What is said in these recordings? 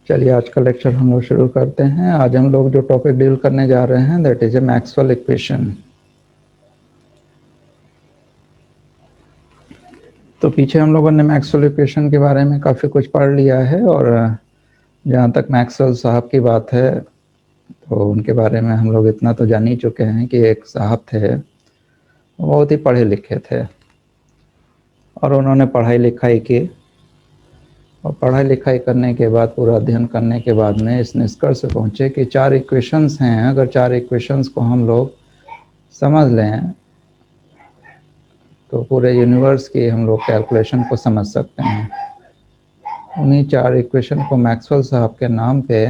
चलिए आज का लेक्चर हम लोग शुरू करते हैं। आज हम लोग जो टॉपिक डील करने जा रहे हैं that is a Maxwell equation. तो पीछे हम लोगों ने मैक्सवेल इक्वेशन के बारे में काफ़ी कुछ पढ़ लिया है, और जहाँ तक मैक्सवेल साहब की बात है तो उनके बारे में हम लोग इतना तो जान ही चुके हैं कि एक साहब थे, बहुत ही पढ़े लिखे थे और उन्होंने पढ़ाई लिखाई की, और पढ़ाई लिखाई करने के बाद पूरा अध्ययन करने के बाद में इस निष्कर्ष से पहुँचे कि चार इक्वेशंस हैं। अगर चार इक्वेशंस को हम लोग समझ लें तो पूरे यूनिवर्स की हम लोग कैलकुलेशन को समझ सकते हैं। उन्हीं चार इक्वेशन को मैक्सवेल साहब के नाम पे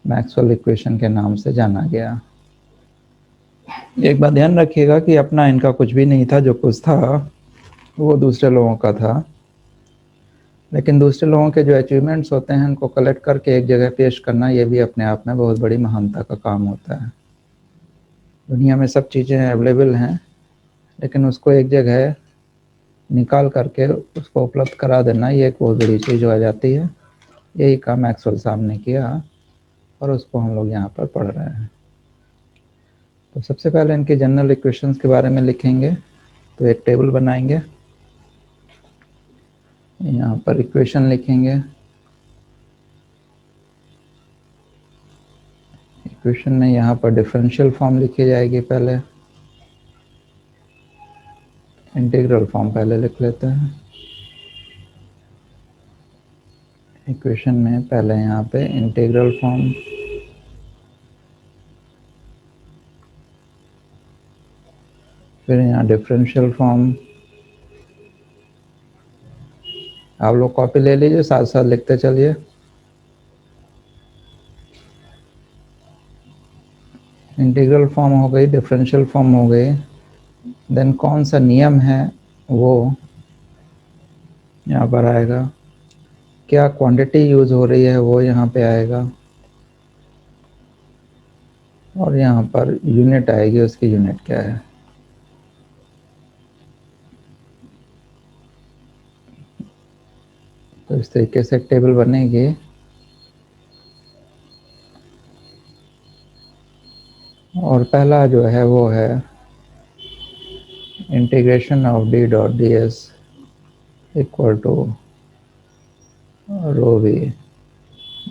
मैक्सवेल इक्वेशन के नाम से जाना गया। एक बात ध्यान रखिएगा कि अपना इनका कुछ भी नहीं था, जो कुछ था वो दूसरे लोगों का था, लेकिन दूसरे लोगों के जो अचीवमेंट्स होते हैं उनको कलेक्ट करके एक जगह पेश करना, ये भी अपने आप में बहुत बड़ी महानता का काम होता है। दुनिया में सब चीज़ें अवेलेबल हैं, लेकिन उसको एक जगह निकाल करके उसको उपलब्ध करा देना, ये एक बहुत बड़ी चीज़ हो जाती है। यही काम मैक्सवेल साहब ने किया और उसको हम लोग यहाँ पर पढ़ रहे हैं। तो सबसे पहले इनके जनरल इक्वेशंस के बारे में लिखेंगे, तो एक टेबल बनाएंगे, यहाँ पर इक्वेशन लिखेंगे। इक्वेशन में यहाँ पर डिफरेंशियल फॉर्म लिखी जाएगी, पहले इंटीग्रल फॉर्म पहले लिख लेते हैं। इक्वेशन में पहले यहाँ पे इंटीग्रल फॉर्म, फिर यहाँ डिफरेंशियल फॉर्म। आप लोग कॉपी ले लीजिए, साथ साथ लिखते चलिए। इंटीग्रल फॉर्म हो गई, डिफरेंशियल फॉर्म हो गई, देन कौन सा नियम है वो यहाँ पर आएगा, क्या क्वांटिटी यूज हो रही है वो यहाँ पे आएगा, और यहाँ पर यूनिट आएगी, उसकी यूनिट क्या है। तो इस तरीके से एक टेबल बनेगी। और पहला जो है वो है integration of D dot D S equal to rho V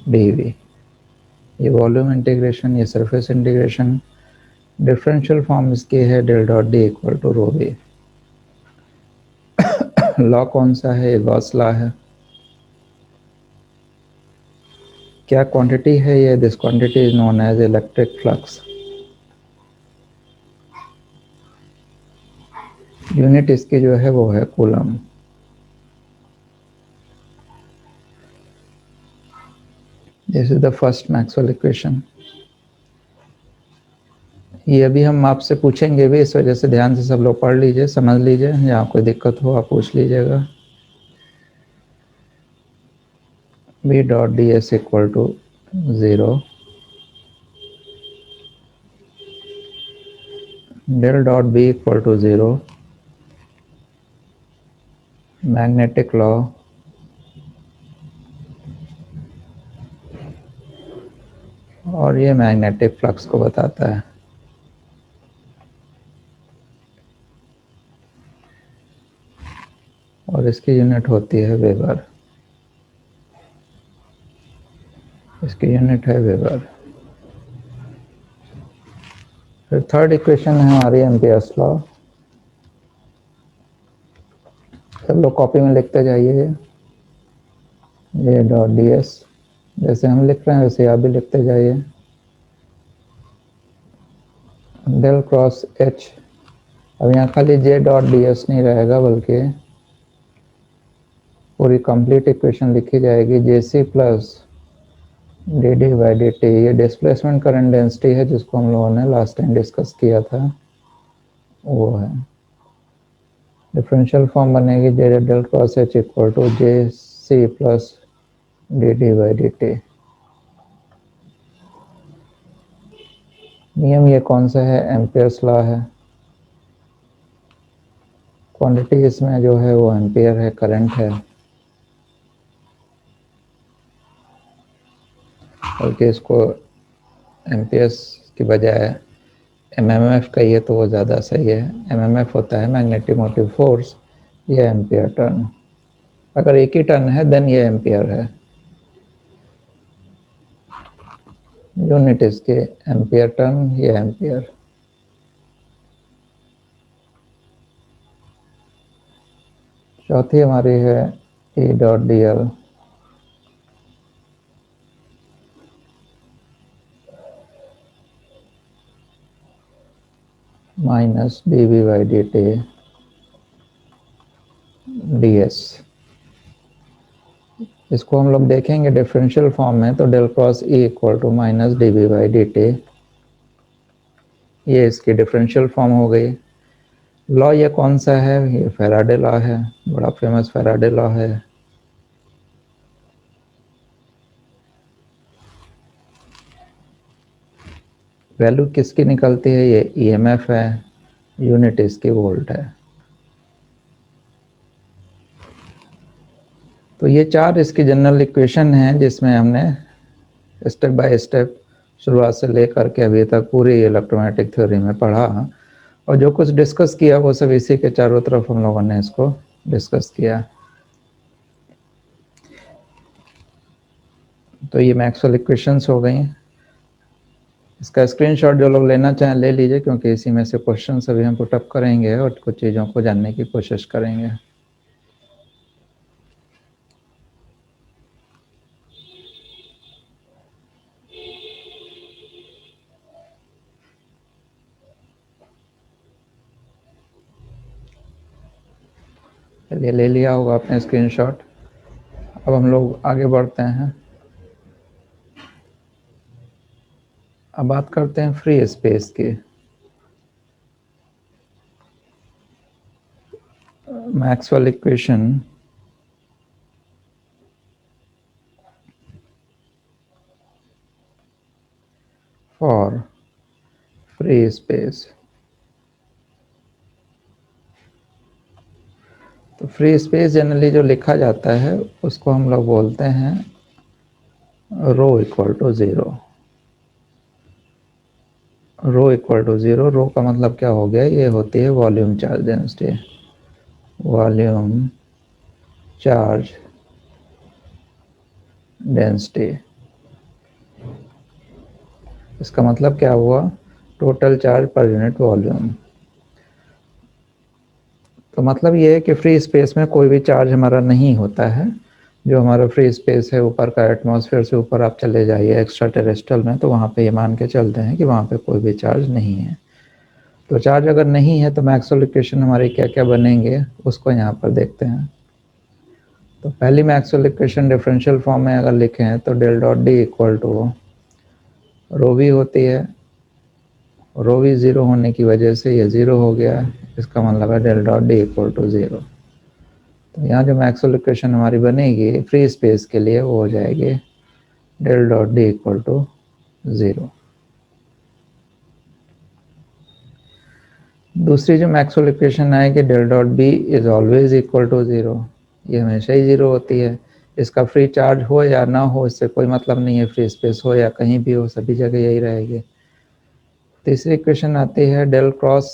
D V. ये वॉल्यूम इंटीग्रेशन, ये सरफेस इंटीग्रेशन। डिफरेंशियल फॉर्म इसकी है del dot D equal to rho V. Law कौन सा है, ये गॉस लॉ है। क्या क्वांटिटी है ये, this quantity is known as electric flux. Unit इसकी जो है वो है coulomb. This is the first Maxwell equation. ये अभी हम आपसे पूछेंगे भी, इस वजह से ध्यान से सब लोग पढ़ लीजिए, समझ लीजिए, यहाँ कोई दिक्कत हो आप पूछ लीजिएगा। B dot D S equal to 0, del dot B equal to 0, magnetic law, और ये मैग्नेटिक फ्लक्स को बताता है। और इसकी यूनिट होती है वेबर, इसकी यूनिट है वेबर। फिर थर्ड इक्वेशन है हमारी एम्पियर्स लॉ। सब लोग कॉपी में लिखते जाइए, ये डॉट डी एस, जैसे हम लिख रहे हैं वैसे आप भी लिखते जाइए। डेल क्रॉस एच, अब यहाँ खाली जे डॉट डी एस नहीं रहेगा, बल्कि पूरी कंप्लीट इक्वेशन लिखी जाएगी। J C plus D D by D T, ये डिस्प्लेसमेंट करंट डेंसिटी है जिसको हम लोगों ने लास्ट टाइम डिस्कस किया था, वो है। डिफरेंशियल फॉर्म बनेगी J del cross H equal to J C plus D D by D T. नियम ये कौन सा है, एम्पियर्स लॉ है। क्वांटिटी इसमें जो है वो एम्पियर है, करंट है। बल्कि इसको एम्पियर्स की बजाय एमएमएफ कहिए तो वो ज़्यादा सही है। एमएमएफ होता है मैग्नेटिक मोटिव फोर्स, ये एम्पियर टर्न। अगर एक ही टर्न है देन ये एम्पियर है। यूनिट इसके एम्पियर टर्न, ये एम्पियर। चौथी हमारी है E dot D L minus D V by D T D S. इसको हम लोग देखेंगे डिफरेंशियल फॉर्म में, तो del cross E equal to minus D V by D T, ये इसकी डिफरेंशियल फॉर्म हो गई। लॉ ये कौन सा है? ये फैराडे लॉ है, बड़ा फेमस फैराडे लॉ है। वैल्यू किसकी निकलती है? ये ईएमएफ है, यूनिट इसकी वोल्ट है। तो ये चार इसकी जनरल इक्वेशन है जिसमें हमने स्टेप बाय स्टेप शुरुआत से लेकर के अभी तक पूरी इलेक्ट्रोमैग्नेटिक थ्योरी में पढ़ा, और जो कुछ डिस्कस किया वो सब इसी के चारों तरफ हम लोगों ने इसको डिस्कस किया। तो ये मैक्सवेल इक्वेशंस हो गई। इसका स्क्रीनशॉट जो लोग लेना चाहें ले लीजिए, क्योंकि इसी में से क्वेश्चन अभी हम पुटअप करेंगे और कुछ चीज़ों को जानने की कोशिश करेंगे। चलिए, ले लिया होगा आपने स्क्रीनशॉट। अब हम लोग आगे बढ़ते हैं। अब बात करते हैं फ्री स्पेस की। Maxwell equation for free space. तो फ्री स्पेस जनरली जो लिखा जाता है उसको हम लोग बोलते हैं rho equal to zero. Rho equal to zero, rho का मतलब क्या हो गया? ये होती है volume charge density. Volume charge density, इसका मतलब क्या हुआ? Total charge per unit volume. तो मतलब ये है कि फ्री स्पेस में कोई भी चार्ज हमारा नहीं होता है। जो हमारा फ्री स्पेस है, ऊपर का एटमॉस्फेयर से ऊपर आप चले जाइए एक्स्ट्रा टेरेस्ट्रियल में, तो वहाँ पे ये मान के चलते हैं कि वहाँ पे कोई भी चार्ज नहीं है। तो चार्ज अगर नहीं है तो मैक्सवेल इक्वेशन हमारे क्या क्या बनेंगे उसको यहाँ पर देखते हैं। तो पहली मैक्सवेल इक्वेशन डिफरेंशियल फॉर्म में अगर लिखें तो del dot D equal to rho V होती है। रो वी ज़ीरो होने की वजह से ये ज़ीरो हो गया, इसका मतलब है del dot D equal to zero. तो यहाँ जो मैक्सवेल इक्वेशन हमारी बनेगी फ्री स्पेस के लिए वो हो जाएगी del dot D equal to zero. दूसरी जो मैक्सवेल इक्वेशन आएगी del dot B is always equal to zero, ये हमेशा ही ज़ीरो होती है। इसका फ्री चार्ज हो या ना हो इससे कोई मतलब नहीं है, फ्री स्पेस हो या कहीं भी हो सभी जगह यही रहेगी। तीसरी इक्वेशन आती है del cross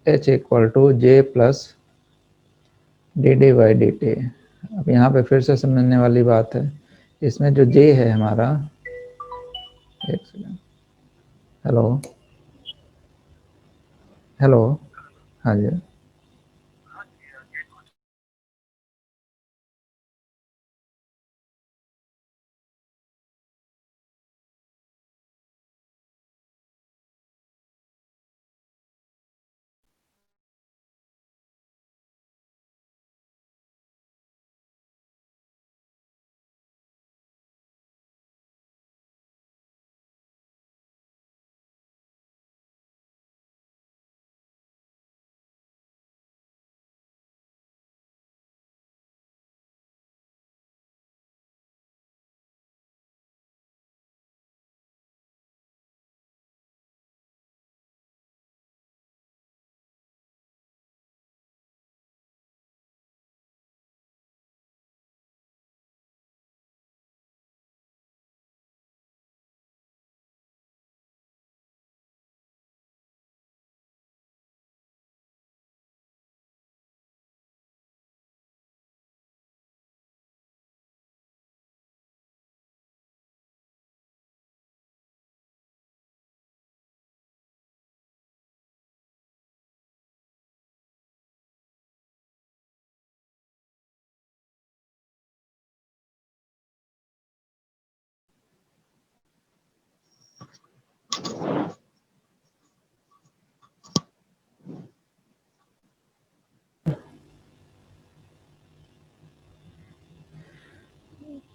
H equal to J plus D D by D T. अब यहाँ पे फिर से समझने वाली बात है, इसमें जो जे है हमारा, एक सेकेंड, हेलो हेलो, हाँ जी।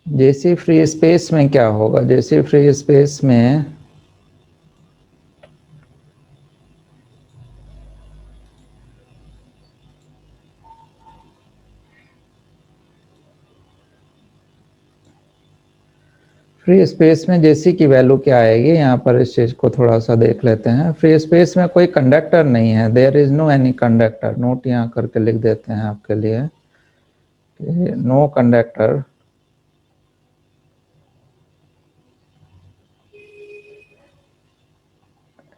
जेसी फ्री स्पेस में क्या होगा, जेसी फ्री स्पेस में फ्री स्पेस में जेसी की वैल्यू क्या आएगी, यहाँ पर इस चीज को थोड़ा सा देख लेते हैं। फ्री स्पेस में कोई कंडक्टर नहीं है, there is no any conductor. Note यहाँ करके लिख देते हैं आपके लिए, no conductor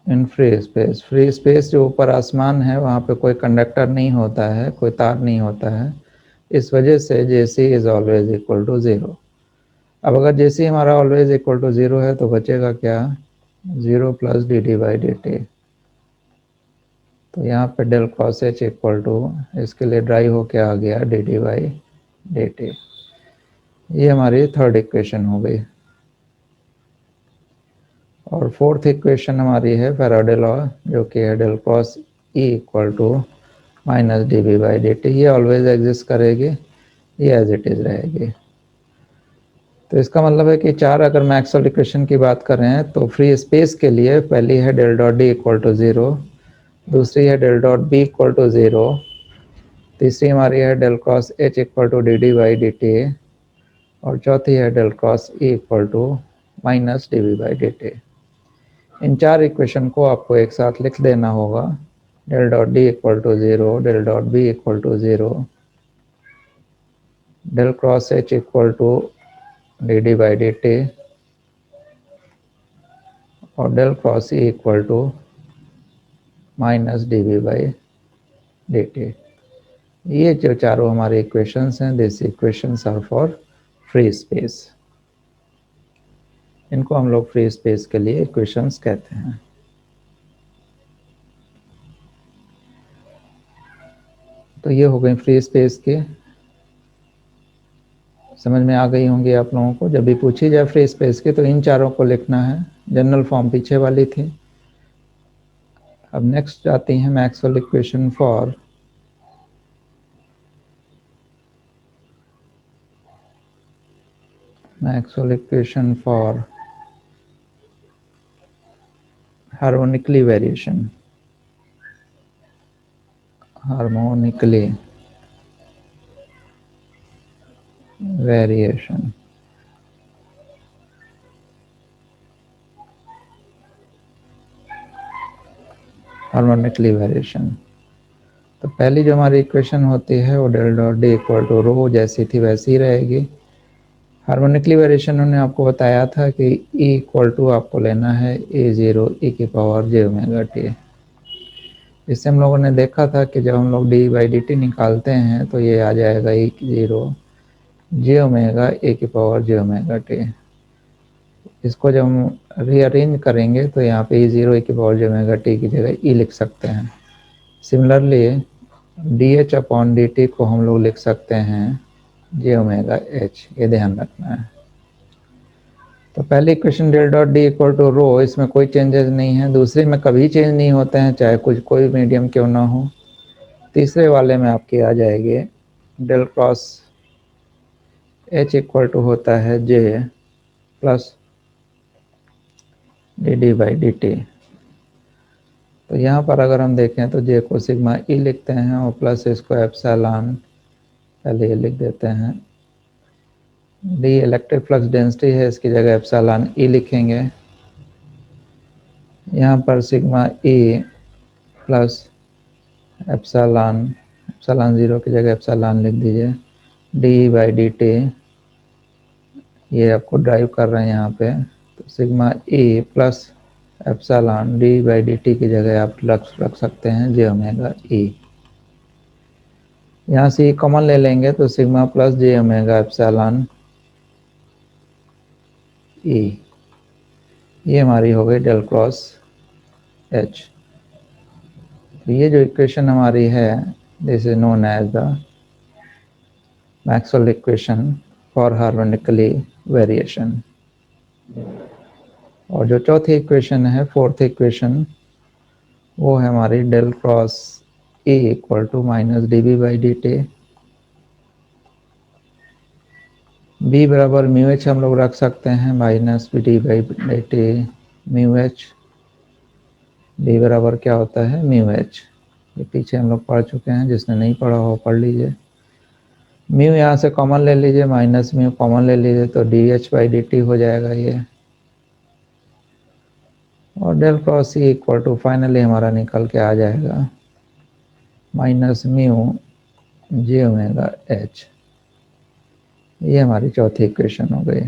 in free space. Free space जो ऊपर आसमान है वहाँ पे कोई कंडक्टर नहीं होता है, कोई तार नहीं होता है, इस वजह से J C is always equal to zero. अब अगर जेसी हमारा ऑलवेज इक्वल टू जीरो है तो बचेगा क्या, zero plus D D by D T. तो यहाँ पे del cross H equal to, इसके लिए ड्राई हो के आ गया D D by D T. ये हमारी थर्ड इक्वेशन हो गई। और फोर्थ इक्वेशन हमारी है फैराडे लॉ, जो कि है del cross E equal to minus D B by D T. ये ऑलवेज एग्जिस्ट करेगी, ये एज इट इज रहेगी। तो इसका मतलब है कि चार, अगर मैक्सवेल इक्वेशन की बात कर रहे हैं तो फ्री स्पेस के लिए पहली है del dot D equal to zero, दूसरी है del dot B equal to zero, तीसरी हमारी है del cross H equal to D D by D T, और चौथी है del cross E equal to minus D V by D T. इन चार इक्वेशन को आपको एक साथ लिख देना होगा, del dot D equal to zero, del dot B equal to zero, del cross H equal to D D by D T, और del cross E equal to minus D V by D T. ये जो चारों हमारे equations हैं, this equations are for free space. इनको हम लोग free space के लिए इक्वेशंस कहते हैं। तो ये हो गई फ्री स्पेस की, समझ में आ गई होंगी आप लोगों को। जब भी पूछी जाए फ्री स्पेस की तो इन चारों को लिखना है, जनरल फॉर्म पीछे वाली थी। अब नेक्स्ट आती है Maxwell equation for harmonically variation, harmonically variation. Harmonically variation. तो पहली जो हमारी इक्वेशन होती है वो del dot D equal to rho जैसी थी वैसी ही रहेगी। हार्मोनिकली वेरिएशन उन्होंने आपको बताया था कि ई इक्वल टू आपको लेना है ए जीरो ई की पावर जे ओमेगा टी। इससे हम लोगों ने देखा था कि जब हम लोग डी बाई डी टी निकालते हैं तो ये आ जाएगा E zero J omega A की पावर जे ओमेगा टी। इसको जब हम रीअरेंज करेंगे तो यहाँ पे ई जीरो ए की पावर जे ओमेगा टी की जगह ई लिख सकते हैं। Similarly D H upon D T को हम लोग लिख सकते हैं जे ओमेगा एच, ये ध्यान रखना है। तो पहली equation del dot D equal to rho, इसमें कोई चेंजेस नहीं है। दूसरे में कभी चेंज नहीं होते हैं, चाहे कुछ कोई मीडियम क्यों ना हो। तीसरे वाले में आपकी आ जाएगी del cross H equal to होता है J plus D D by D T. तो यहाँ पर अगर हम देखें तो जे को सिग्मा ई लिखते हैं और प्लस इसको एप्सिलॉन, पहले ये लिख देते हैं। डी इलेक्ट्रिक फ्लक्स डेंसिटी है, इसकी जगह एप्सिलॉन ई लिखेंगे। यहाँ पर sigma E plus epsilon, epsilon zero की जगह एप्सिलॉन लिख दीजिए। डी बाई डी टी ये आपको ड्राइव कर रहे हैं यहाँ पे, तो sigma E plus epsilon D by D T की जगह आप रख सकते हैं जे ओमेगा ई। यहाँ से कॉमन ले लेंगे तो सिग्मा प्लस जे ओमेगा एप्सिलॉन ई, ये हमारी हो गई डेल क्रॉस एच। तो ये जो इक्वेशन हमारी है this is known as the Maxwell equation for harmonically variation. और जो चौथी इक्वेशन है, फोर्थ इक्वेशन, वो है हमारी del cross A equal to minus D B by D T. B बराबर म्यू एच हम लोग रख सकते हैं minus B D by D T mu H. B बराबर क्या होता है म्यू एच, ये पीछे हम लोग पढ़ चुके हैं, जिसने नहीं पढ़ा हो पढ़ लीजिए। म्यू यहाँ से कॉमन ले लीजिए, माइनस म्यू कॉमन ले लीजिए तो D H by D T हो जाएगा ये, और del cross C equal to finally हमारा निकल के आ जाएगा minus mu J omega H. ये हमारी चौथी इक्वेशन हो गई।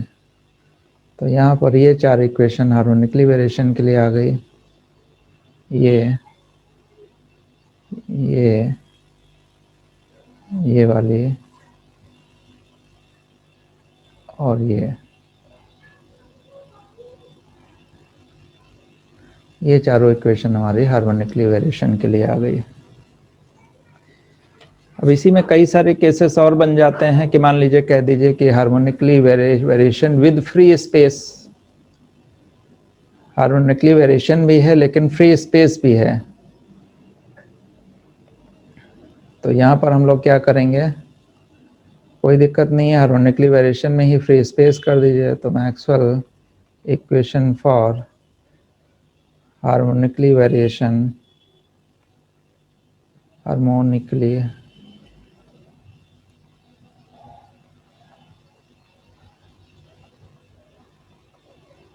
तो यहाँ पर ये चार इक्वेशन हार्मोनिकली वेरिएशन के लिए आ गई। ये वाली और ये चारों इक्वेशन हमारी हार्मोनिकली वेरिएशन के लिए आ गई। अब इसी में कई सारे केसेस और बन जाते हैं कि मान लीजिए कह दीजिए कि harmonically variation with free space, harmonically variation भी है लेकिन फ्री स्पेस भी है। तो यहाँ पर हम लोग क्या करेंगे, कोई दिक्कत नहीं है, हार्मोनिकली वेरिएशन में ही फ्री स्पेस कर दीजिए। तो Maxwell equation for harmonically variation, harmonically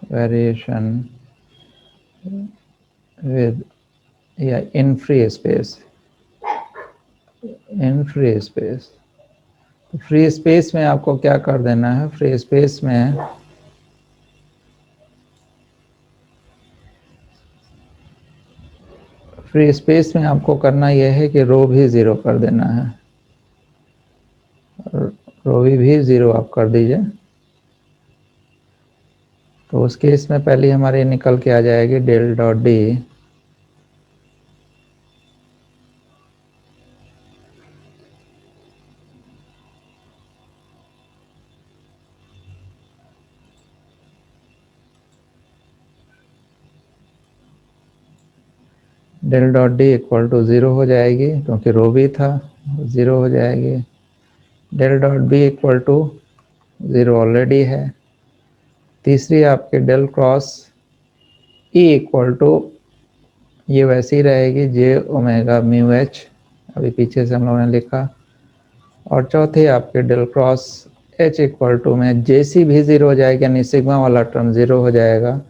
variation with या इन फ्री स्पेस, इन फ्री स्पेस। फ्री स्पेस में आपको क्या कर देना है, फ्री स्पेस में आपको करना यह है कि रो भी ज़ीरो कर देना है, रो भी ज़ीरो आप कर दीजिए। तो उस केस में पहले हमारे निकल के आ जाएगी del dot D del dot D equal to zero हो जाएगी, क्योंकि रो भी था, ज़ीरो हो जाएगी। Del dot B equal to zero already है। तीसरी आपके del cross E equal to, ये वैसी रहेगी जे ओमेगा म्यू एच, अभी पीछे से हम लोगों ने लिखा। और चौथे आपके del cross H equal to में जे सी भी ज़ीरो हो जाएगा, यानी सिग्मा वाला टर्म ज़ीरो हो जाएगा।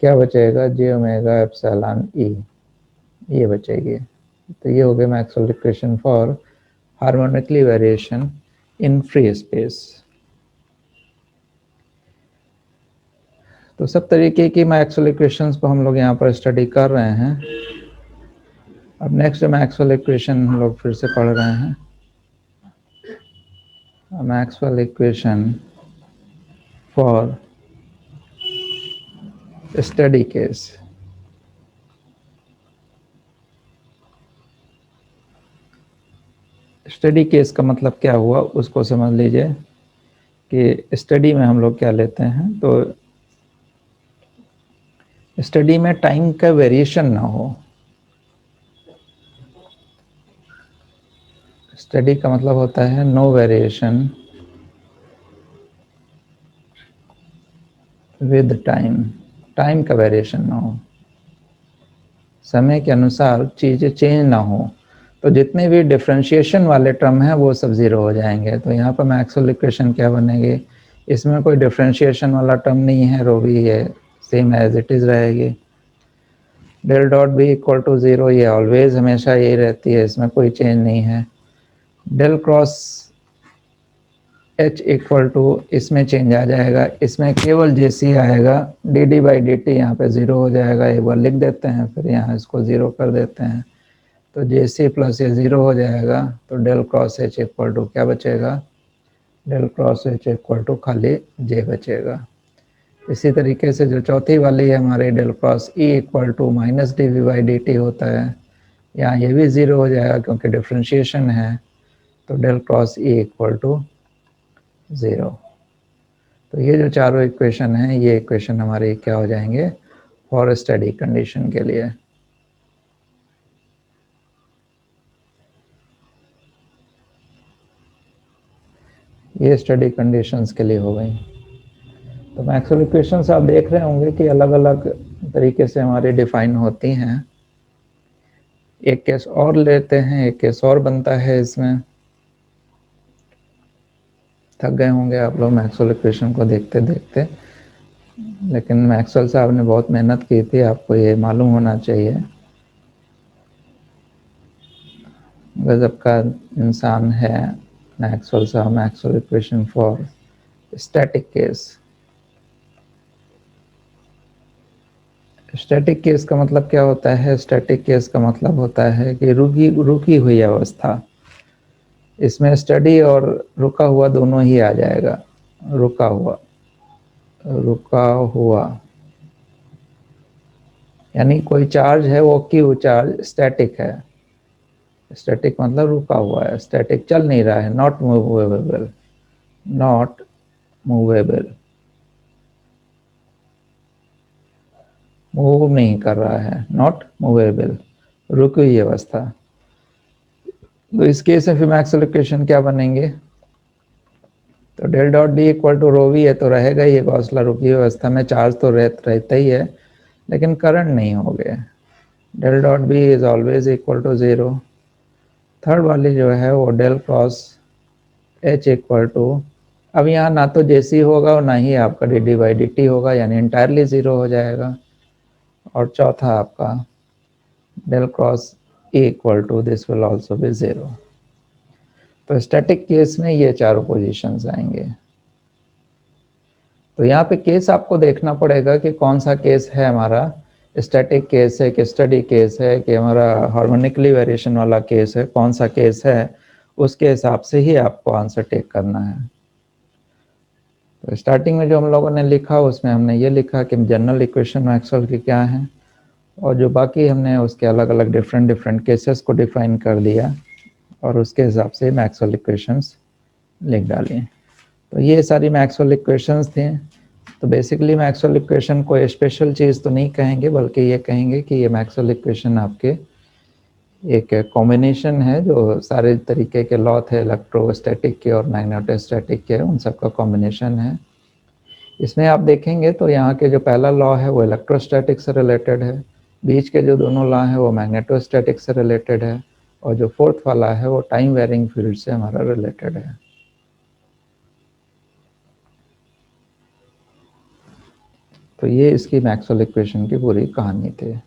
क्या बचेगा, जे ओमेगा एप्सिलॉन ई, ये बचेगी। तो ये हो गया Maxwell equation for harmonically variation in free space. तो सब तरीके की मैक्सवेल इक्वेशंस को हम लोग यहाँ पर स्टडी कर रहे हैं। अब नेक्स्ट मैक्सवेल इक्वेशन हम लोग फिर से पढ़ रहे हैं। Maxwell equation for study case. Study case का मतलब क्या हुआ उसको समझ लीजिए कि स्टडी में हम लोग क्या लेते हैं, तो स्टडी में टाइम का वेरिएशन ना हो। स्टडी का मतलब होता है no variation with time, time का वेरिएशन ना हो, समय के अनुसार चीज़ें चेंज ना हो। तो जितने भी डिफरेंशिएशन वाले टर्म हैं वो सब ज़ीरो हो जाएंगे। तो यहाँ पर मैक्सवेल इक्वेशन क्या बनेगी, इसमें कोई डिफरेंशिएशन वाला टर्म नहीं है, रो भी है सेम एज इट इज़ रहेगी। Del dot B equal to zero, ये ऑलवेज हमेशा यही रहती है, इसमें कोई चेंज नहीं है। Del cross H equal to, इसमें चेंज आ जाएगा, इसमें केवल जे सी आएगा, D D by D T यहाँ पर ज़ीरो हो जाएगा। एक बार लिख देते हैं, फिर यहाँ इसको ज़ीरो कर देते हैं। तो जे सी प्लस ये ज़ीरो हो जाएगा। तो del cross H equal to क्या बचेगा, del cross H equal to खाली जे बचेगा। इसी तरीके से जो चौथी वाली है हमारे del cross E equal to minus D V by D T होता है, यहाँ ये भी ज़ीरो हो जाएगा क्योंकि डिफ्रेंशिएशन है। तो del cross E equal to zero. तो ये जो चारों इक्वेशन हैं, ये इक्वेशन हमारे क्या हो जाएंगे फॉर स्टडी कंडीशन के लिए। ये स्टडी कंडीशंस के लिए हो गई। तो मैक्सवेल इक्वेशंस आप देख रहे होंगे कि अलग अलग तरीके से हमारी डिफाइन होती हैं। एक केस और लेते हैं, एक केस और बनता है इसमें। थक गए होंगे आप लोग मैक्सवेल इक्वेशन को देखते देखते, लेकिन मैक्सवेल साहब ने बहुत मेहनत की थी, आपको ये मालूम होना चाहिए। गजब का इंसान है मैक्सवेल साहब। Maxwell equation for static case. Static case का मतलब क्या होता है? स्टैटिक केस का मतलब होता है कि रुकी रुकी हुई अवस्था। इसमें स्टडी और रुका हुआ दोनों ही आ जाएगा। रुका हुआ, रुका हुआ यानी कोई चार्ज है, वो क्यू चार्ज स्टैटिक है। स्टैटिक मतलब रुका हुआ है, स्टैटिक चल नहीं रहा है, not movable, not movable, move नहीं कर रहा है, नॉट मूवेबल, रुकी हुई अवस्था। तो इस केस में फिर मैक्सवेल इक्वेशन क्या बनेंगे? तो del dot D equal to rho V है, तो रहेगा ही। गॉस लॉ रुकी हुई अवस्था में चार्ज तो रहता ही है, लेकिन करंट नहीं हो गए। Del dot B is always equal to zero. Third वाली जो है वो del cross H equal to, अब यहाँ ना तो जेसी होगा और ना ही आपका D D by D T होगा, यानी इंटायरली जीरो हो जाएगा। और चौथा आपका del cross A equal to, this will also be zero. तो स्टैटिक केस में ये चारों पोजीशंस आएंगे। तो यहाँ पे केस आपको देखना पड़ेगा कि कौन सा केस है हमारा, स्टैटिक केस है कि स्टडी केस है कि हमारा हार्मोनिकली वेरिएशन वाला केस है, कौन सा केस है, उसके हिसाब से ही आपको आंसर टेक करना है। तो स्टार्टिंग में जो हम लोगों ने लिखा उसमें हमने ये लिखा कि जनरल इक्वेशन मैक्सवेल की क्या है, और जो बाकी हमने उसके अलग अलग डिफरेंट डिफरेंट केसेस को डिफाइन कर दिया और उसके हिसाब से मैक्सवेल इक्वेशंस लिख डाली। तो ये सारी मैक्सवेल इक्वेशंस थी। तो बेसिकली मैक्सवेल इक्वेशन कोई स्पेशल चीज़ तो नहीं कहेंगे, बल्कि ये कहेंगे कि ये मैक्सवेल इक्वेशन आपके एक कॉम्बिनेशन है जो सारे तरीके के लॉ थे, इलेक्ट्रोस्टैटिक के और मैग्नेटोस्टैटिक के, उन सब का कॉम्बिनेशन है। इसमें आप देखेंगे तो यहाँ के जो पहला लॉ है वो इलेक्ट्रोस्टैटिक से रिलेटेड है, बीच के जो दोनों लॉ हैं वो मैग्नेटोस्टैटिक से रिलेटेड है, और जो फोर्थ वाला है वो टाइम वेरिंग फील्ड से हमारा रिलेटेड है। तो ये इसकी मैक्सवेल इक्वेशन की पूरी कहानी थी।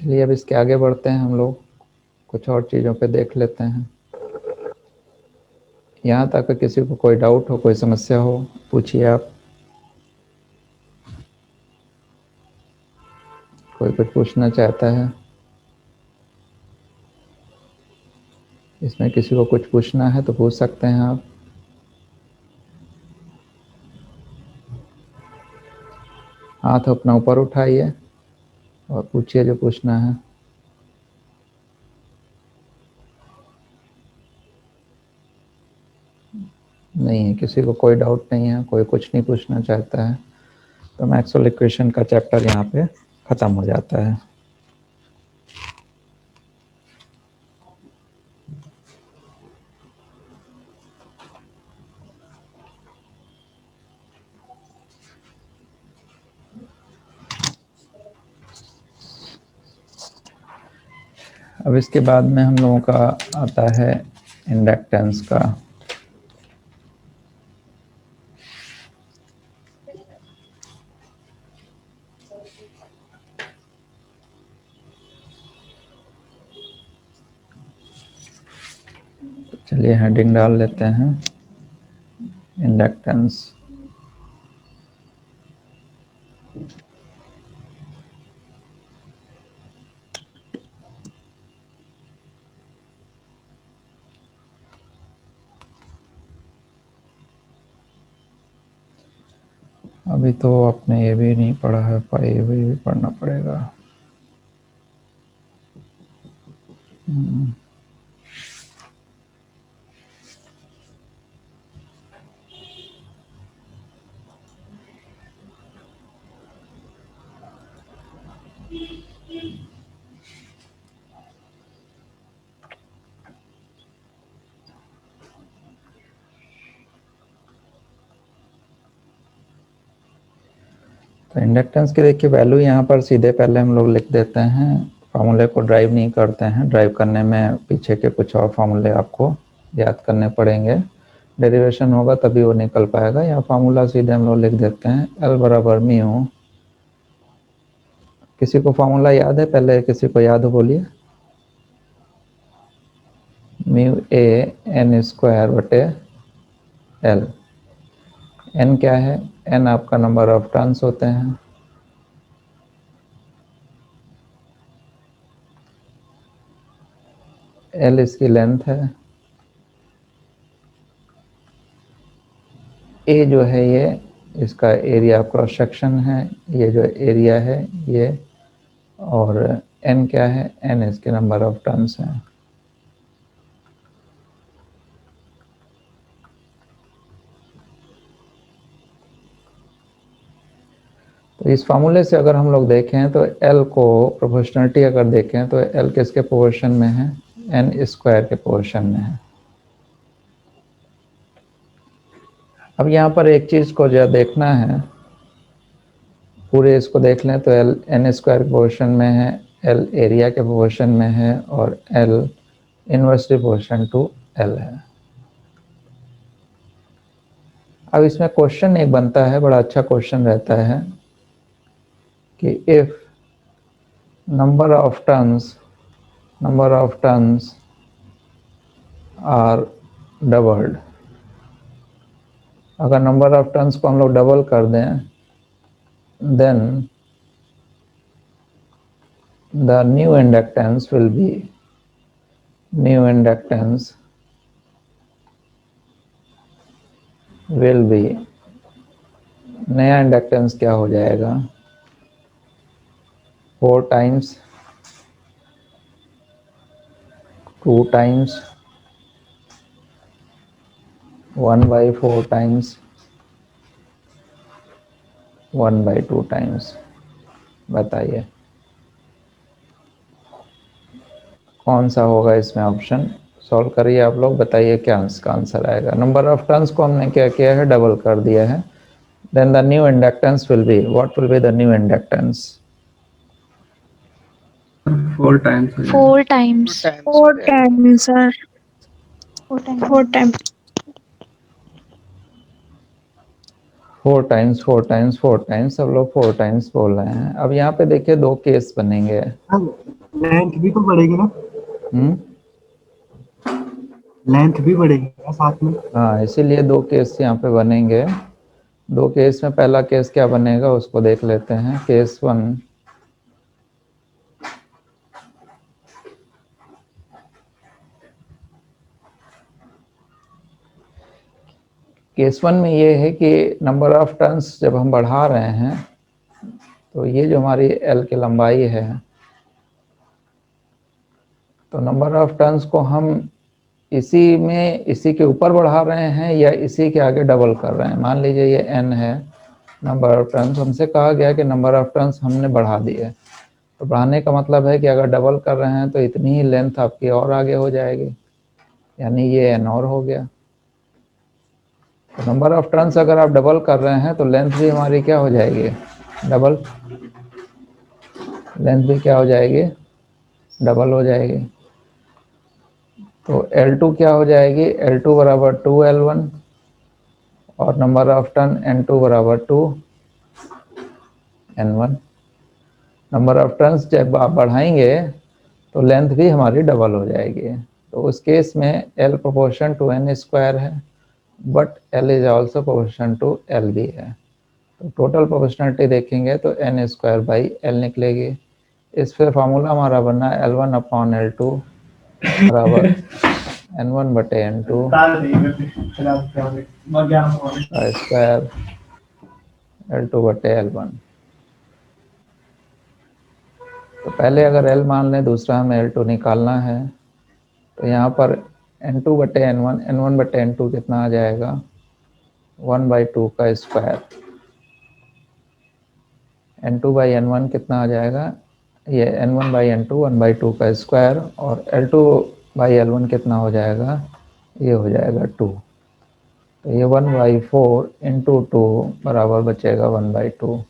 चलिए अब इसके आगे बढ़ते हैं हम लोग, कुछ और चीज़ों पे देख लेते हैं। यहाँ तक किसी को कोई डाउट हो, कोई समस्या हो, पूछिए आप। कोई कुछ पूछना चाहता है? इसमें किसी को कुछ पूछना है तो पूछ सकते हैं आप। हाथ अपना ऊपर उठाइए और पूछिए जो पूछना है। नहीं है, किसी को कोई डाउट नहीं है, कोई कुछ नहीं पूछना चाहता है, तो मैक्सवेल इक्वेशन का चैप्टर यहाँ पे ख़त्म हो जाता है। अब इसके बाद में हम लोगों का आता है इंडक्टेंस का। चलिए हेडिंग डाल लेते हैं, इंडक्टेंस। अभी तो आपने ये भी नहीं पढ़ा है, ये भी पढ़ना पड़ेगा। तो इंडक्टेंस की देखिए वैल्यू यहाँ पर सीधे पहले हम लोग लिख देते हैं, फार्मूले को ड्राइव नहीं करते हैं। ड्राइव करने में पीछे के कुछ और फार्मूले आपको याद करने पड़ेंगे, डेरिवेशन होगा तभी वो निकल पाएगा। यहाँ फार्मूला सीधे हम लोग लिख देते हैं, एल बराबर म्यू, किसी को फार्मूला याद है? पहले किसी को याद हो बोलिए। म्यू ए एन स्क्वायर बटे एल। एन क्या है? एन आपका नंबर ऑफ टर्न्स होते हैं। एल इसकी लेंथ है। ए जो है ये इसका एरिया क्रॉस सेक्शन है, ये जो एरिया है ये, और एन क्या है? एन इसके नंबर ऑफ टर्न्स हैं। तो इस फार्मूले से अगर हम लोग देखें तो एल को प्रोपोर्शनलिटी अगर देखें तो एल किसके प्रोपोर्शन में है? एन स्क्वायर के प्रोपोर्शन में है। अब यहाँ पर एक चीज को जो देखना है, पूरे इसको देख लें तो एल एन स्क्वायर के प्रोपोर्शन में है, एल एरिया के प्रोपोर्शन में है, और L inversely proportion to L है। अब इसमें क्वेश्चन एक बनता है, बड़ा अच्छा क्वेश्चन रहता है कि if number of turns are doubled, अगर नंबर ऑफ टर्न्स को हम लोग डबल कर दें, then the new inductance will be, नया इंडक्टेंस क्या हो जाएगा? 4 टाइम्स 2 टाइम्स 1/4 टाइम्स 1/2 टाइम्स। बताइए कौन सा होगा इसमें ऑप्शन? सॉल्व करिए आप लोग, बताइए क्या इसका आंसर आएगा। नंबर ऑफ टर्न्स को हमने क्या किया है? डबल कर दिया है। Then the new inductance will be, what will be the new inductance? 4 times हो जाएगा। 4 times sir. 4 times 4 times 4 times 4 times, सब लोग 4 टाइम्स बोल रहे हैं। अब यहाँ पे देखिए दो केस बनेंगे। लेंथ भी तो बढ़ेगी ना? लेंथ भी बढ़ेगी ना साथ में? हाँ, इसीलिए दो केस यहाँ पे बनेंगे। दो केस में पहला केस क्या बनेगा उसको देख लेते हैं। केस 1, केस 1 में ये है कि नंबर ऑफ टर्न्स जब हम बढ़ा रहे हैं तो ये जो हमारी एल की लंबाई है, तो नंबर ऑफ टर्न्स को हम इसी के ऊपर बढ़ा रहे हैं या इसी के आगे डबल कर रहे हैं। मान लीजिए ये एन है नंबर ऑफ टर्न्स, हमसे कहा गया कि नंबर ऑफ टर्न्स हमने बढ़ा दिए, तो बढ़ाने का मतलब है कि अगर डबल कर रहे हैं तो इतनी ही लेंथ आपकी और आगे हो जाएगी, यानी ये एन और हो गया। तो नंबर ऑफ टर्न्स अगर आप डबल कर रहे हैं तो लेंथ भी हमारी क्या हो जाएगी? डबल। लेंथ भी क्या हो जाएगी? डबल हो जाएगी। तो L2 क्या हो जाएगी? L2 बराबर 2L1, और नंबर ऑफ टर्न N2 बराबर 2N1। नंबर ऑफ टर्न्स जब आप बढ़ाएंगे तो लेंथ भी हमारी डबल हो जाएगी। तो उस केस में L proportion to N square है, but L is also proportion to L भी है। तो टोटल प्रोपोर्शनलिटी देखेंगे तो N स्क्वायर बाई L निकलेगी। इस पर फॉर्मूला हमारा बनना L1 अपॉन L2 बराबर N1 बटे N2 स्क्वायर L2 बटे L1। तो पहले अगर L मान लें, दूसरा हमें L2 निकालना है, तो यहाँ पर N2 बटे N1 बटे N2 कितना आ जाएगा? 1/2 का स्क्वायर। N2 बाई N1 कितना आ जाएगा? ये N1 बाई N2 1/2 का स्क्वायर, और L2 बाई L1 कितना हो जाएगा? ये हो जाएगा 2। तो ये 1/4 इंटू 2 बराबर बचेगा 1/2।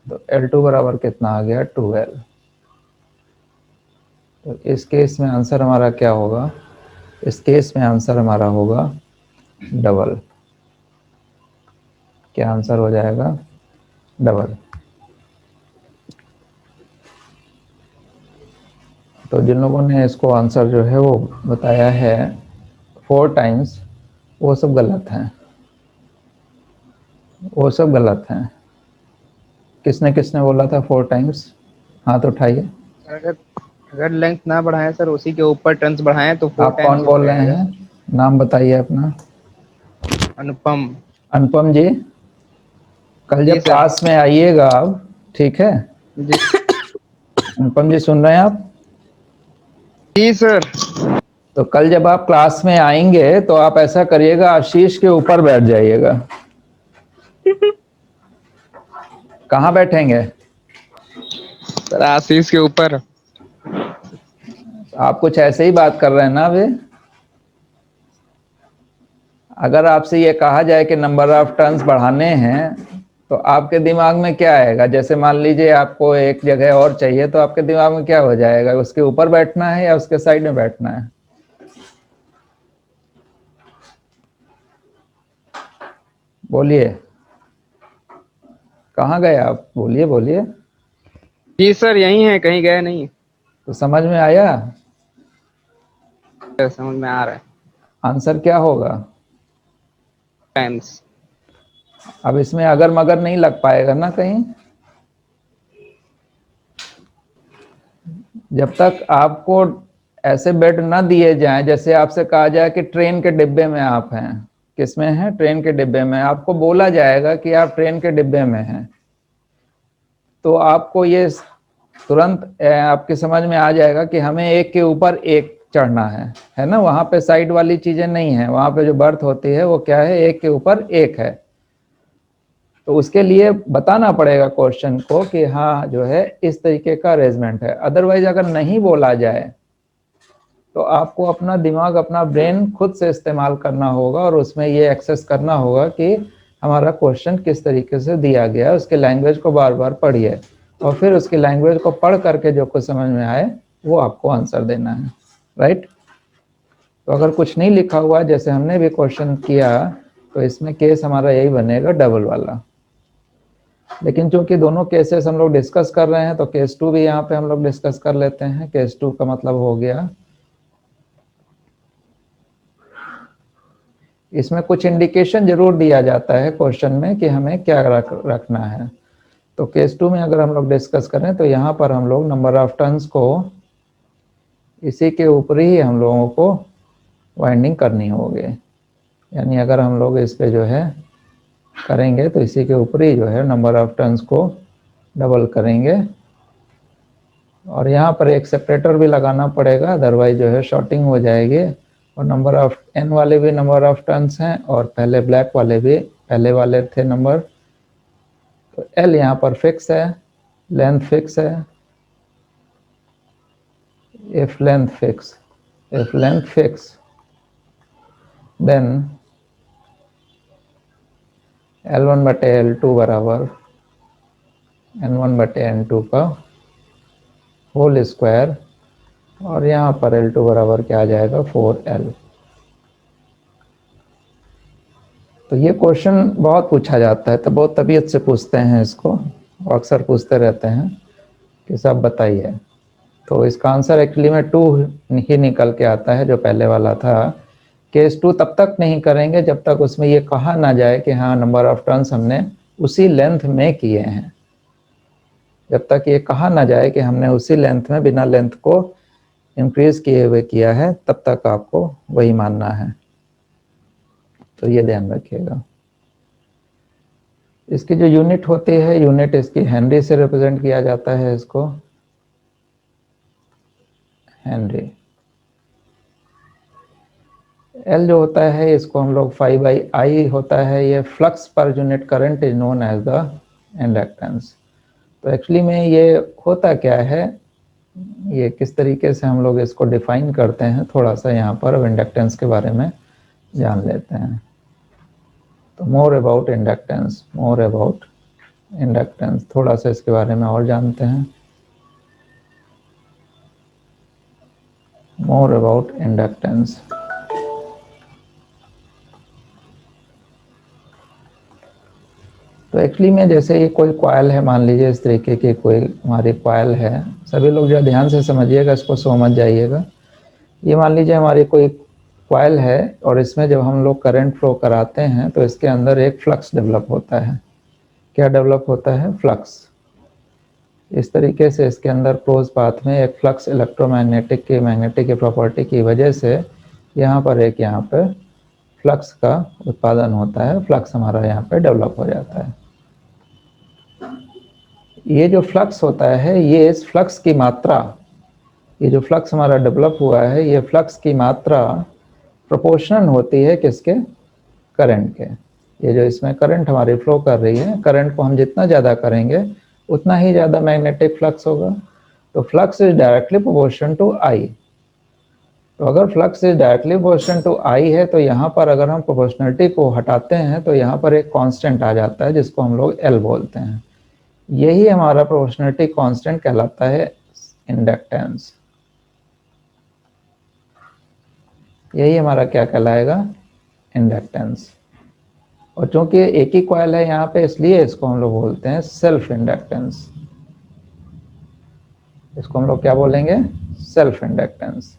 तो L2 बराबर कितना आ गया 2L। तो इस केस में आंसर हमारा क्या होगा, इस केस में आंसर हमारा होगा डबल। क्या आंसर हो जाएगा, डबल। तो जिन लोगों ने इसको आंसर जो है वो बताया है 4 टाइम्स, वो सब गलत हैं, वो सब गलत हैं। किसने किसने बोला था 4 टाइम्स, हाथ उठाइए। अगर अगर लेंथ ना बढ़ाएं सर, उसी के ऊपर टर्न्स बढ़ाएं तो 4 आप टाइम्स कौन हो बोल रहे जाएगा। हैं, नाम बताइए अपना। अनुपम। अनुपम जी, कल जी जब सर। क्लास में आइएगा आप, ठीक है। जी अनुपम जी सुन रहे हैं आप? जी सर। तो कल जब आप क्लास में आएंगे तो आप ऐसा करिएगा, आशीष के ऊपर बैठ जाइएगा। कहाँ बैठेंगे? सर आशीष के ऊपर। आप कुछ ऐसे ही बात कर रहे हैं ना अभी। अगर आपसे ये कहा जाए कि नंबर ऑफ टर्न्स बढ़ाने हैं तो आपके दिमाग में क्या आएगा? जैसे मान लीजिए आपको एक जगह और चाहिए, तो आपके दिमाग में क्या हो जाएगा, उसके ऊपर बैठना है या उसके साइड में बैठना है? बोलिए, कहाँ गए आप, बोलिए बोलिए। जी सर यही है, कहीं गए नहीं। तो समझ में आया, समझ में आ रहा है। आंसर क्या होगा? टाइम्स। अब इसमें अगर मगर नहीं लग पाएगा ना कहीं। जब तक आपको ऐसे बेड ना दिए जाएं, जैसे आपसे कहा जाए कि ट्रेन के डिब्बे में आप हैं, किसमें हैं, ट्रेन के डिब्बे में, आपको बोला जाएगा कि आप ट्रेन के डिब्बे में हैं, तो आपको ये तुरंत आपके समझ में आ जाएगा कि हमें एक के ऊपर एक चढ़ना है ना। वहां पे साइड वाली चीजें नहीं है, वहां पे जो बर्थ होती है वो क्या है, एक के ऊपर एक है। तो उसके लिए बताना पड़ेगा क्वेश्चन को कि हाँ जो है इस तरीके का अरेंजमेंट है। अदरवाइज अगर नहीं बोला जाए तो आपको अपना दिमाग, अपना ब्रेन खुद से इस्तेमाल करना होगा और उसमें ये एक्सेस करना होगा कि हमारा क्वेश्चन किस तरीके से दिया गया है। उसके लैंग्वेज को बार बार पढ़िए और फिर उसकी लैंग्वेज को पढ़ करके जो कुछ समझ में आए वो आपको आंसर देना है, राइट। तो अगर कुछ नहीं लिखा हुआ जैसे हमने भी क्वेश्चन किया तो इसमें केस हमारा यही बनेगा, डबल वाला। लेकिन चूंकि दोनों केसेस हम लोग डिस्कस कर रहे हैं तो केस 2 भी यहाँ पे हम लोग डिस्कस कर लेते हैं। केस 2 का मतलब हो गया, इसमें कुछ इंडिकेशन जरूर दिया जाता है क्वेश्चन में कि हमें क्या रखना है। तो केस 2 में अगर हम लोग डिस्कस करें तो यहाँ पर हम लोग नंबर ऑफ टर्न्स को इसी के ऊपर ही हम लोगों को वाइंडिंग करनी होगी। यानी अगर हम लोग इस पे जो है करेंगे तो इसी के ऊपर ही जो है नंबर ऑफ टर्न्स को डबल करेंगे। और यहाँ पर एक सेपरेटर भी लगाना पड़ेगा, अदरवाइज जो है शॉर्टिंग हो जाएगी। और नंबर ऑफ एन वाले भी नंबर ऑफ टर्न्स हैं और पहले ब्लैक वाले भी पहले वाले थे नंबर। तो एल यहाँ पर फिक्स है, लेंथ फिक्स है, if length fix, if length fix then L1 बटे L2 बराबर N1 बटे N2 का होल स्क्वायर। और यहाँ पर L2 बराबर क्या आ जाएगा, 4L। तो ये क्वेश्चन बहुत पूछा जाता है, तो बहुत तबीयत से पूछते हैं इसको, अक्सर पूछते रहते हैं कि सब बताइए। तो इसका आंसर एक्चुअली में 2 ही निकल के आता है, जो पहले वाला था। केस 2 तब तक नहीं करेंगे जब तक उसमें ये कहा ना जाए कि हाँ नंबर ऑफ टर्न्स हमने उसी लेंथ में किए हैं। जब तक ये कहा ना जाए कि हमने उसी लेंथ में बिना लेंथ को इंक्रीज किए हुए किया है, तब तक आपको वही मानना है। तो ये ध्यान रखिएगा। इसकी जो यूनिट होती है, यूनिट इसकी हेनरी से रिप्रेजेंट किया जाता है, इसको हेनरी। एल जो होता है इसको हम लोग 5/I होता है, ये फ्लक्स पर unit current is known as the inductance. तो एक्चुअली में ये होता क्या है, ये किस तरीके से हम लोग इसको डिफाइन करते हैं, थोड़ा सा यहाँ पर इंडक्टेंस के बारे में जान लेते हैं। तो more about inductance, more about inductance, थोड़ा सा इसके बारे में और जानते हैं। More about inductance. तो एक्चुअली में जैसे ये कोई कॉइल है, मान लीजिए इस तरीके की कोई हमारी कॉइल है, सभी लोग जो ध्यान से समझिएगा, इसको समझ जाइएगा। ये मान लीजिए हमारी कोई कॉइल है और इसमें जब हम लोग करंट फ्लो कराते हैं तो इसके अंदर एक फ्लक्स डेवलप होता है। क्या डेवलप होता है? फ्लक्स। इस तरीके से इसके अंदर क्लोज पाथ में एक फ्लक्स इलेक्ट्रोमैग्नेटिक की मैग्नेटिक की प्रॉपर्टी की वजह से यहाँ पे फ्लक्स का उत्पादन होता है, फ्लक्स हमारा यहाँ पे डेवलप हो जाता है। ये जो फ्लक्स होता है, ये इस फ्लक्स की मात्रा, ये जो फ्लक्स हमारा डेवलप हुआ है, ये फ्लक्स की मात्रा प्रोपोर्शनल होती है किसके? करंट के। ये जो इसमें करंट हमारी फ्लो कर रही है, करंट को हम जितना ज़्यादा करेंगे उतना ही ज़्यादा मैग्नेटिक फ्लक्स होगा। तो flux is directly proportion to I. तो अगर flux is directly proportion to I है तो यहाँ पर अगर हम प्रोपोर्शनलिटी को हटाते हैं तो यहाँ पर एक कांस्टेंट आ जाता है जिसको हम लोग एल बोलते हैं। यही हमारा प्रोपोर्शनलिटी कांस्टेंट कहलाता है इंडक्टेंस। यही हमारा क्या कहलाएगा? इंडक्टेंस। और चूंकि एक ही कॉइल है यहाँ पे, इसलिए इसको हम लोग बोलते हैं सेल्फ इंडक्टेंस। इसको हम लोग क्या बोलेंगे? Self inductance.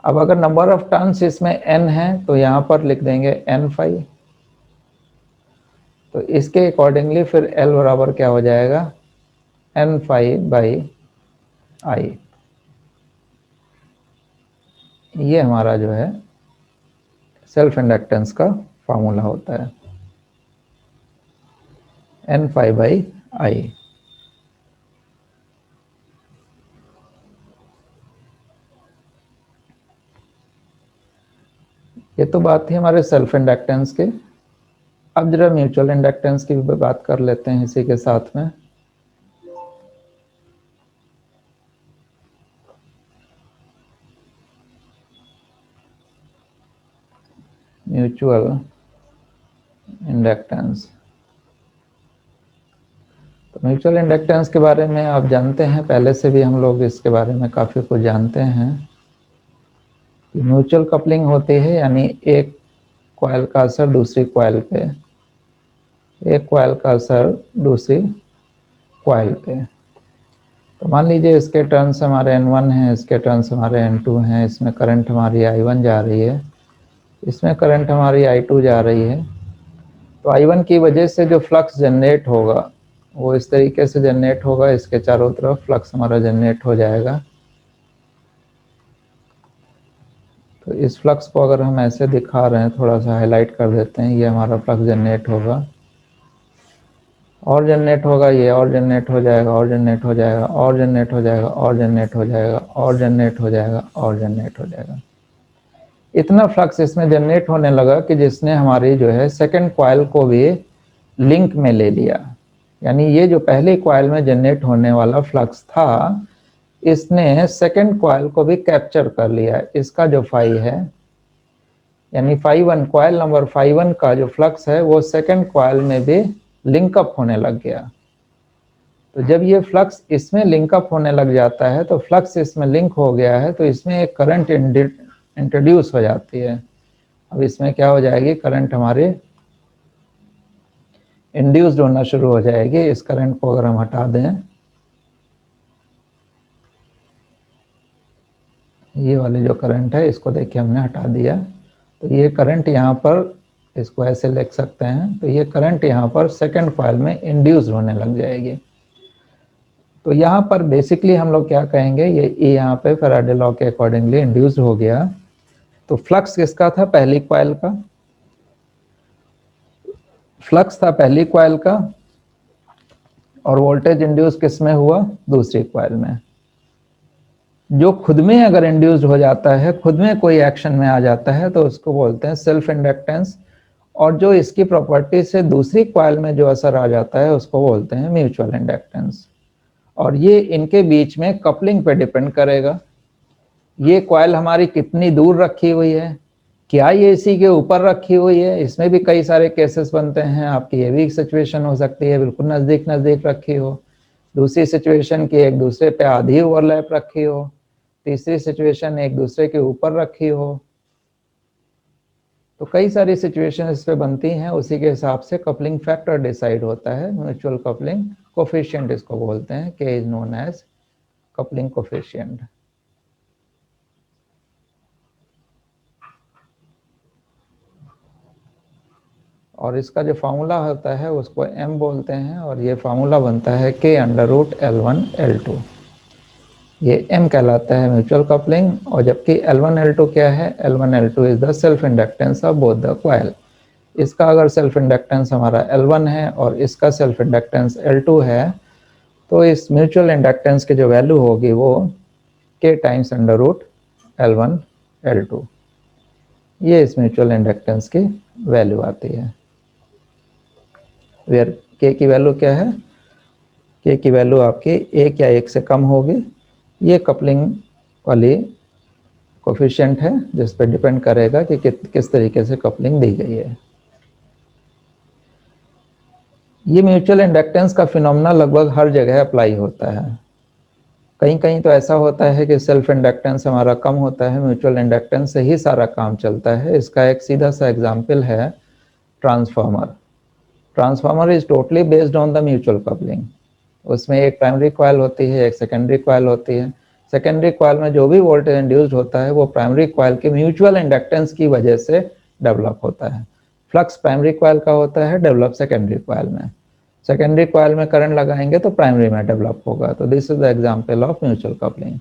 अब अगर नंबर ऑफ टर्न्स इसमें n है तो यहाँ पर लिख देंगे n5। तो इसके अकॉर्डिंगली फिर L बराबर क्या हो जाएगा? n5/i। ये हमारा जो है सेल्फ इंडक्टेंस का फार्मूला होता है, n5/i। ये तो बात थी हमारे सेल्फ इंडक्टेंस के। अब जरा म्यूचुअल इंडक्टेंस की भी बात कर लेते हैं इसी के साथ में। Mutual inductance. तो म्यूचुअल इंडक्टेंस के बारे में आप जानते हैं, पहले से भी हम लोग इसके बारे में काफ़ी कुछ जानते हैं। म्यूचुअल कपलिंग होती है, यानी एक कॉइल का असर दूसरी कॉइल पे, एक कॉइल का असर दूसरी कॉइल पे। तो मान लीजिए इसके टर्न्स हमारे N1 हैं, इसके टर्न्स हमारे N2 हैं, इसमें करंट हमारी I1 जा रही है, इसमें करंट हमारी I2 जा रही है। तो I1 की वजह से जो फ्लक्स जनरेट होगा वो इस तरीके से जनरेट होगा, इसके चारों तरफ फ्लक्स हमारा जनरेट हो जाएगा। तो इस फ्लक्स को अगर हम ऐसे दिखा रहे हैं, थोड़ा सा हाईलाइट कर देते हैं, ये हमारा फ्लक्स जनरेट होगा और जनरेट होगा, ये और जनरेट हो जाएगा और जनरेट हो जाएगा और जनरेट हो जाएगा और जनरेट हो जाएगा और जनरेट हो जाएगा और जनरेट हो जाएगा। इतना फ्लक्स इसमें जनरेट होने लगा कि जिसने हमारी जो है सेकंड कॉइल को भी लिंक में ले लिया। यानी ये जो पहले कॉइल में जनरेट होने वाला फ्लक्स था, इसने सेकंड कॉइल को भी कैप्चर कर लिया। इसका जो फाई है, यानी φ1, कॉइल नंबर φ1 का जो फ्लक्स है वो सेकंड कॉइल में भी लिंकअप होने लग गया। तो जब ये फ्लक्स इसमें लिंकअप होने लग जाता है, तो फ्लक्स इसमें लिंक हो गया है, तो इसमें एक करंट इंट्रोड्यूस हो जाती है। अब इसमें क्या हो जाएगी? करंट हमारे इंड्यूस्ड होना शुरू हो जाएगी। इस करंट को अगर हम हटा दें, ये वाली जो करंट है इसको देखिए हमने हटा दिया, तो ये करंट यहाँ पर, इसको ऐसे लिख सकते हैं, तो ये करंट यहाँ पर सेकंड कॉइल में इंड्यूस्ड होने लग जाएगी। तो यहाँ पर बेसिकली हम लोग क्या कहेंगे, ये यहाँ पे फैराडे लॉ के अकॉर्डिंगली इंड्यूस्ड हो गया। तो फ्लक्स किसका था? पहली कॉइल का। फ्लक्स था पहली कॉइल का और वोल्टेज इंड्यूस किस में हुआ? दूसरी कॉइल में। जो खुद में अगर इंड्यूस्ड हो जाता है, खुद में कोई एक्शन में आ जाता है, तो उसको बोलते हैं सेल्फ इंडक्टेंस। और जो इसकी प्रॉपर्टी से दूसरी कॉइल में जो असर आ जाता है उसको बोलते हैं म्यूचुअल इंडक्टेंस। और ये इनके बीच में कपलिंग पे डिपेंड करेगा। ये कॉइल हमारी कितनी दूर रखी हुई है, क्या ये इसी के ऊपर रखी हुई है? इसमें भी कई सारे केसेस बनते हैं। आपकी ये भी सिचुएशन हो सकती है बिल्कुल नजदीक नजदीक रखी हो, दूसरी सिचुएशन की एक दूसरे पे आधी ओवरलैप रखी हो, तीसरी सिचुएशन एक दूसरे के ऊपर रखी हो। तो कई सारी सिचुएशन इस पे बनती हैं, उसी के हिसाब से कपलिंग फैक्टर डिसाइड होता है। म्यूचुअल कपलिंग कोफिशिएंट इसको बोलते हैं, K is known as coupling coefficient. और इसका जो फार्मूला होता है उसको m बोलते हैं, और ये फार्मूला बनता है K√L1L2। ये m कहलाता है म्यूचुअल कपलिंग, और जबकि L1L2 क्या है? L1L2 is the self inductance of both the coil. इसका अगर सेल्फ इंडक्टेंस हमारा L1 है और इसका सेल्फ इंडक्टेंस L2 है, तो इस म्यूचुअल इंडक्टेंस की जो वैल्यू होगी वो K टाइम्स √L1L2। ये इस म्यूचुअल इंडक्टेंस की वैल्यू आती है। वेयर K की वैल्यू क्या है? K की वैल्यू आपकी 1 या 1 से कम होगी। ये कपलिंग वाली कोफिशिएंट है जिस पर डिपेंड करेगा कि किस तरीके से कपलिंग दी गई है। ये म्यूचुअल इंडक्टेंस का फिनोमेना लगभग हर जगह अप्लाई होता है। कहीं कहीं तो ऐसा होता है कि सेल्फ इंडक्टेंस हमारा कम होता है, म्यूचुअल इंडक्टेंस से ही सारा काम चलता है। इसका एक सीधा सा एग्जाम्पल है transformer. Transformer is totally based on the mutual coupling. उसमें एक प्राइमरी कॉइल होती है, एक सेकेंडरी कॉइल होती है। सेकेंडरी कॉइल में जो भी वोल्टेज इंड्यूस्ड होता है वो प्राइमरी कॉइल के म्यूचुअल इंडक्टेंस की वजह से डेवलप होता है। फ्लक्स प्राइमरी कॉइल का होता है, डेवलप सेकेंडरी कॉइल में। सेकेंडरी कॉइल में करंट लगाएंगे तो प्राइमरी में डेवलप होगा। तो this is the example of mutual coupling.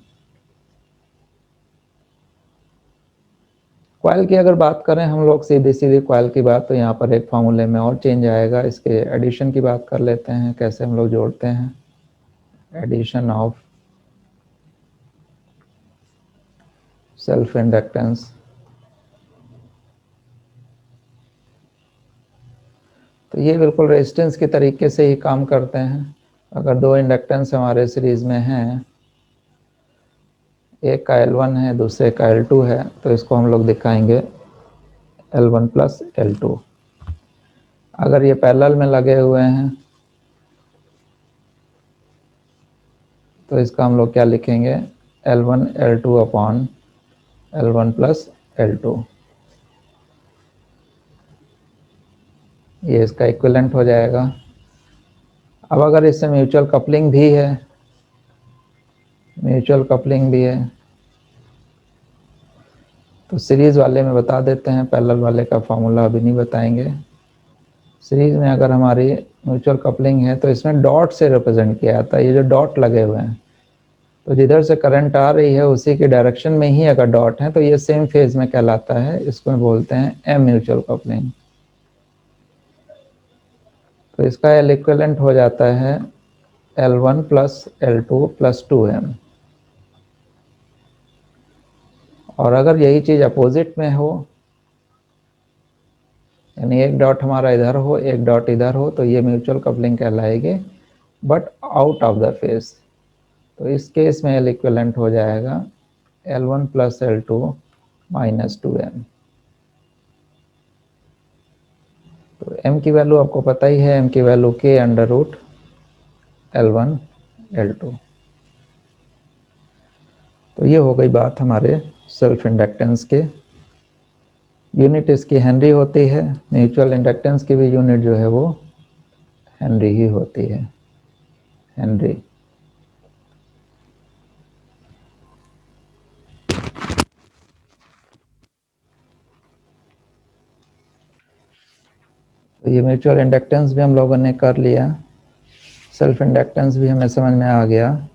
Coil की अगर बात करें हम लोग सीधी सीधी कॉइल की बात, तो यहाँ पर एक फार्मूले में और चेंज आएगा। इसके एडिशन की बात कर लेते हैं, कैसे हम लोग जोड़ते हैं। Addition of self inductance. तो ये बिल्कुल रेजिस्टेंस के तरीके से ही काम करते हैं। अगर दो इंडक्टेंस हमारे सीरीज में हैं, एक का L1 है दूसरे का L2 है, तो इसको हम लोग दिखाएंगे L1 प्लस L2। अगर ये पैरेलल में लगे हुए हैं तो इसका हम लोग क्या लिखेंगे? L1 L2 upon L1 plus L2। ये इसका इक्विवेलेंट हो जाएगा। अब अगर इससे म्यूचुअल कपलिंग भी है, तो सीरीज वाले में बता देते हैं, पैरेलल वाले का फॉर्मूला अभी नहीं बताएंगे। सीरीज में अगर हमारी म्यूचुअल कपलिंग है तो इसमें डॉट से रिप्रेजेंट किया जाता है। ये जो डॉट लगे हुए हैं, तो जिधर से करंट आ रही है उसी के डायरेक्शन में ही अगर डॉट है तो ये सेम फेज में कहलाता है। इसको बोलते हैं एम म्यूचुअल कपलिंग। तो इसका एल इक्विवेलेंट हो जाता है L1 plus L2 plus 2M। और अगर यही चीज अपोजिट में हो, यानी एक डॉट हमारा इधर हो एक डॉट इधर हो, तो ये म्यूचुअल कपलिंग कहलाएगी, but out of the phase. तो इस केस में एल इक्विवेलेंट हो जाएगा L1 plus L2 minus 2M। तो m की वैल्यू आपको पता ही है, m की वैल्यू K√L1L2। तो ये हो गई बात हमारे सेल्फ इंडक्टेंस के। यूनिट इसकी हेनरी होती है, म्यूचुअल इंडक्टेंस की भी यूनिट जो है वो हेनरी ही होती है, हेनरी। तो ये म्यूचुअल इंडक्टेंस भी हम लोगों ने कर लिया, सेल्फ इंडक्टेंस भी हमें समझ में आ गया।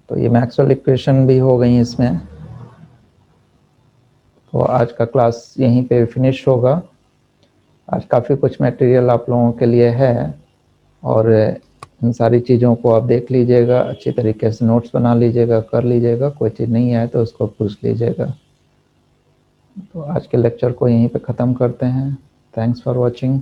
तो ये मैक्सवेल इक्वेशन भी हो गई इसमें। तो आज का क्लास यहीं पे फिनिश होगा। आज काफ़ी कुछ मटेरियल आप लोगों के लिए है, और इन सारी चीज़ों को आप देख लीजिएगा, अच्छी तरीके से नोट्स बना लीजिएगा, कर लीजिएगा। कोई चीज़ नहीं आए तो उसको पूछ लीजिएगा। तो आज के लेक्चर को यहीं पे ख़त्म करते हैं। Thanks for watching.